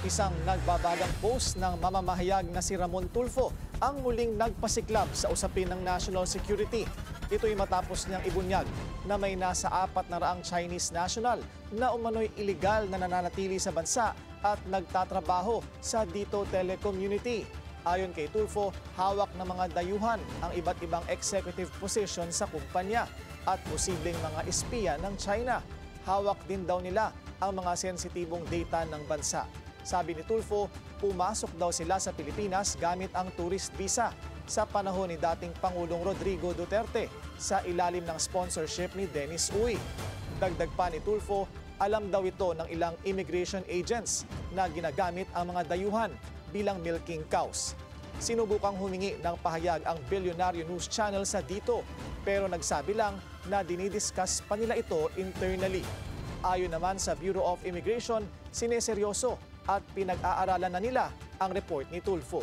Isang nagbabagang post ng mamamahayag na si Ramon Tulfo ang muling nagpasiklab sa usapin ng national security. Ito'y matapos niyang ibunyag na may nasa 400 Chinese national na umano'y iligal na nananatili sa bansa at nagtatrabaho sa Dito Telecommunity. Ayon kay Tulfo, hawak ng mga dayuhan ang iba't ibang executive position sa kumpanya at posibleng mga espiya ng China. Hawak din daw nila ang mga sensitibong data ng bansa. Sabi ni Tulfo, pumasok daw sila sa Pilipinas gamit ang tourist visa sa panahon ni dating Pangulong Rodrigo Duterte sa ilalim ng sponsorship ni Dennis Uy. Dagdag pa ni Tulfo, alam daw ito ng ilang immigration agents na ginagamit ang mga dayuhan bilang milking cows. Sinubukang humingi ng pahayag ang Bilyonaryo News Channel sa Dito, pero nagsabi lang na dinidiscuss pa nila ito internally. Ayon naman sa Bureau of Immigration, sineseryoso at pinag-aaralan na nila ang report ni Tulfo.